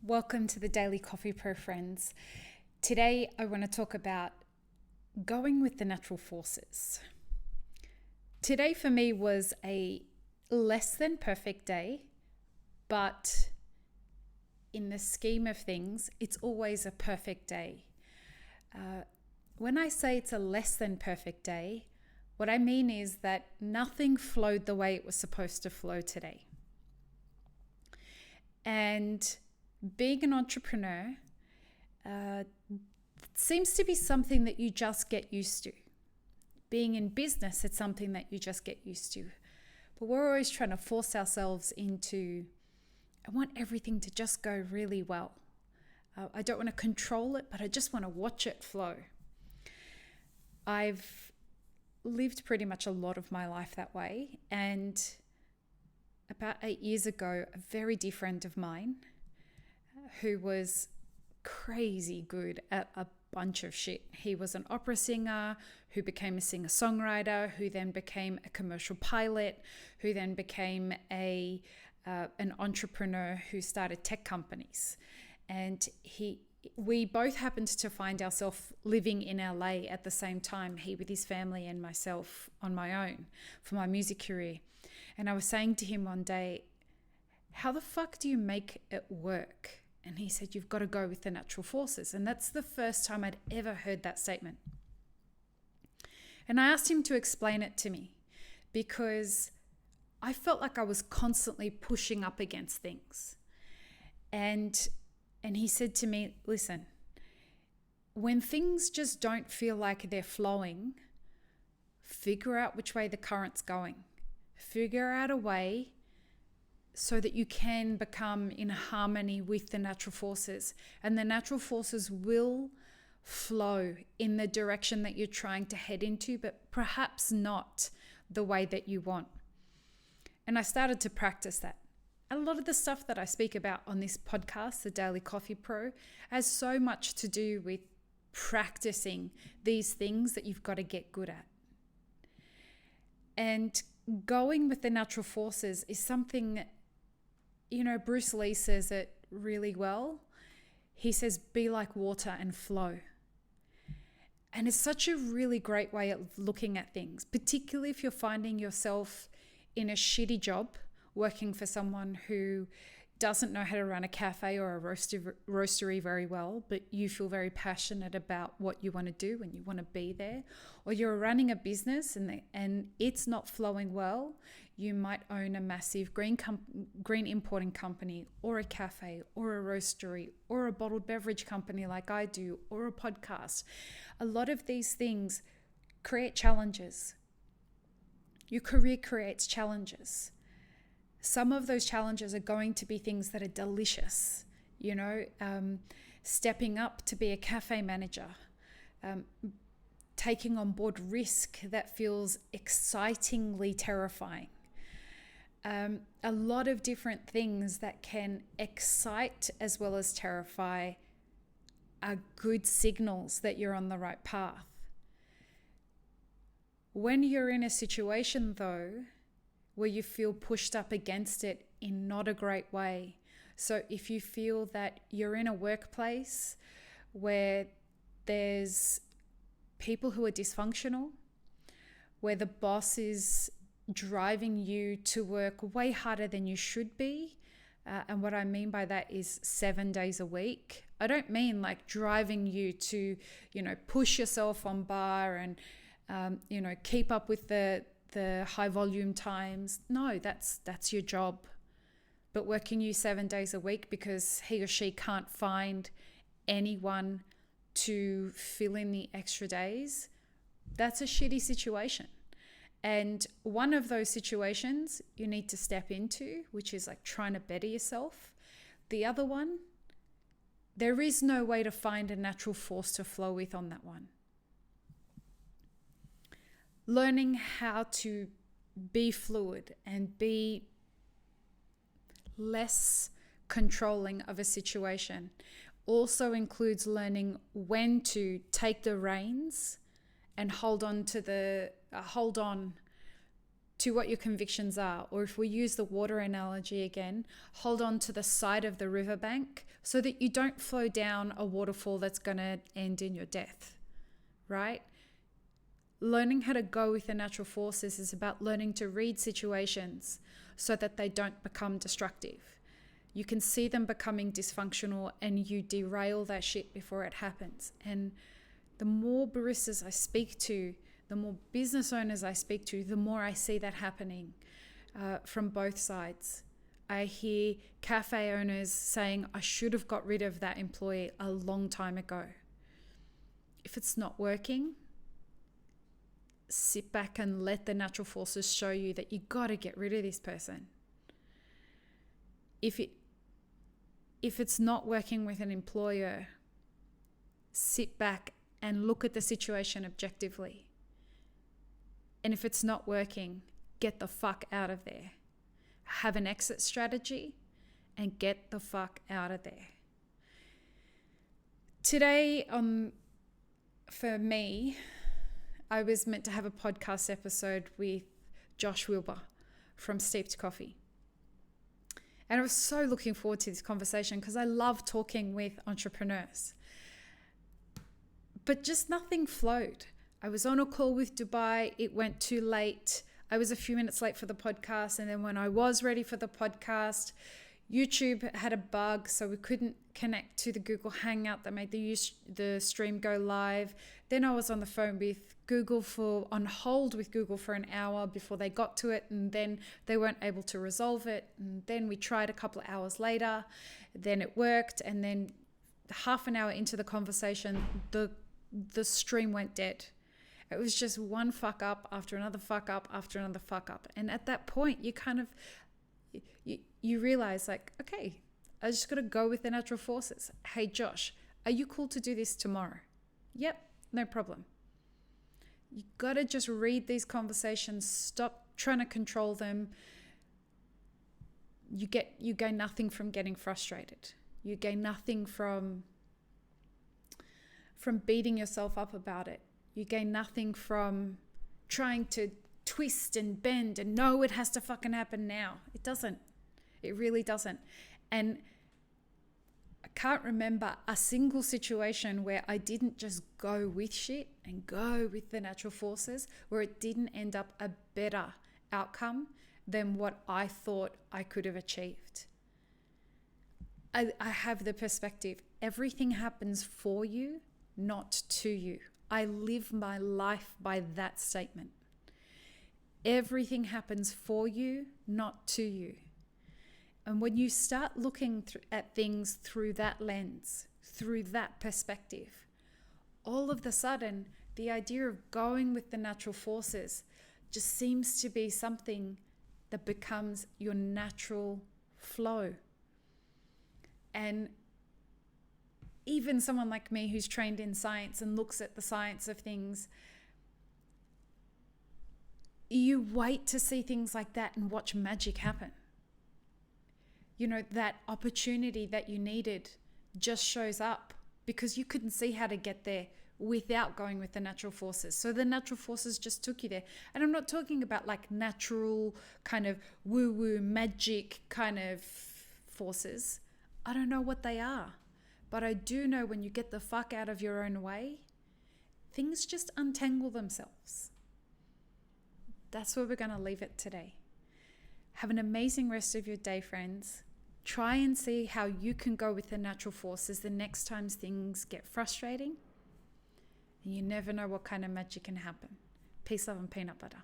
Welcome to the Daily Coffee Pro, friends. Today I want to talk about going with the natural forces. Today for me was a less than perfect day, but in the scheme of things, it's always a perfect day. When I say it's a less than perfect day, what I mean is that nothing flowed the way it was supposed to flow today. And being an entrepreneur seems to be something that you just get used to. Being in business, it's something that you just get used to. But we're always trying to force ourselves into, I want everything to just go really well. I don't want to control it, but I just want to watch it flow. I've lived pretty much a lot of my life that way. And about 8 years ago, a very dear friend of mine who was crazy good at a bunch of shit. He was an opera singer who became a singer-songwriter, who then became a commercial pilot, who then became an entrepreneur who started tech companies. And we both happened to find ourselves living in LA at the same time, he with his family and myself on my own for my music career. And I was saying to him one day, how the fuck do you make it work? And he said, you've got to go with the natural forces. And that's the first time I'd ever heard that statement. And I asked him to explain it to me because I felt like I was constantly pushing up against things. And he said to me, listen, when things just don't feel like they're flowing, figure out which way the current's going. Figure out a way so that you can become in harmony with the natural forces. And the natural forces will flow in the direction that you're trying to head into, but perhaps not the way that you want. And I started to practice that. A lot of the stuff that I speak about on this podcast, the Daily Coffee Pro, has so much to do with practicing these things that you've got to get good at. And going with the natural forces is something, Bruce Lee says it really well. He says, be like water and flow. And it's such a really great way of looking at things, particularly if you're finding yourself in a shitty job, working for someone who doesn't know how to run a cafe or a roastery very well, but you feel very passionate about what you want to do and you want to be there. Or you're running a business and it's not flowing well. You might own a massive green importing company or a cafe or a roastery or a bottled beverage company like I do, or a podcast. A lot of these things create challenges. Your career creates challenges. Some of those challenges are going to be things that are delicious, stepping up to be a cafe manager, taking on board risk that feels excitingly terrifying. A lot of different things that can excite as well as terrify are good signals that you're on the right path. When you're in a situation, though, where you feel pushed up against it in not a great way. So if you feel that you're in a workplace where there's people who are dysfunctional, where the boss is driving you to work way harder than you should be, and what I mean by that is 7 days a week. I don't mean like driving you to, push yourself on bar and, keep up with the high volume times. No, that's your job. But working you 7 days a week because he or she can't find anyone to fill in the extra days, that's a shitty situation. And one of those situations you need to step into, which is like trying to better yourself. The other one, there is no way to find a natural force to flow with on that one. Learning how to be fluid and be less controlling of a situation also includes learning when to take the reins and hold on to what your convictions are. Or if we use the water analogy again, hold on to the side of the riverbank so that you don't flow down a waterfall that's going to end in your death, right? Learning how to go with the natural forces is about learning to read situations so that they don't become destructive. You can see them becoming dysfunctional and you derail that shit before it happens. And the more baristas I speak to, the more business owners I speak to, the more I see that happening from both sides. I hear cafe owners saying, I should have got rid of that employee a long time ago. If it's not working, sit back and let the natural forces show you that you got to get rid of this person. If it's not working with an employer, sit back and look at the situation objectively. And if it's not working, get the fuck out of there. Have an exit strategy and get the fuck out of there. Today, for me, I was meant to have a podcast episode with Josh Wilbur from Steeped Coffee. And I was so looking forward to this conversation because I love talking with entrepreneurs. But just nothing flowed. I was on a call with Dubai. It went too late. I was a few minutes late for the podcast. And then when I was ready for the podcast, YouTube had a bug, so we couldn't connect to the Google Hangout that made the stream go live. Then I was on the phone with Google on hold with Google for an hour before they got to it, and then they weren't able to resolve it. And then we tried a couple of hours later, then it worked, and then half an hour into the conversation, the stream went dead. It was just one fuck up after another fuck up after another fuck up. And at that point, you kind of you realize, like, okay, I just got to go with the natural forces. Hey, Josh, are you cool to do this tomorrow? Yep, no problem. You got to just read these conversations, stop trying to control them. You gain nothing from getting frustrated. You gain nothing from beating yourself up about it. You gain nothing from trying to twist and bend and no, it has to fucking happen now. It doesn't. It really doesn't. And I can't remember a single situation where I didn't just go with shit and go with the natural forces, where it didn't end up a better outcome than what I thought I could have achieved. I have the perspective, everything happens for you, not to you. I live my life by that statement. Everything happens for you, not to you. And when you start looking at things through that lens, through that perspective, all of a sudden, the idea of going with the natural forces just seems to be something that becomes your natural flow. And even someone like me who's trained in science and looks at the science of things, you wait to see things like that and watch magic happen. You know, that opportunity that you needed just shows up because you couldn't see how to get there without going with the natural forces. So the natural forces just took you there. And I'm not talking about like natural kind of woo-woo magic kind of forces. I don't know what they are. But I do know when you get the fuck out of your own way, things just untangle themselves. That's where we're going to leave it today. Have an amazing rest of your day, friends. Try and see how you can go with the natural forces the next time things get frustrating. And you never know what kind of magic can happen. Peace, love, and peanut butter.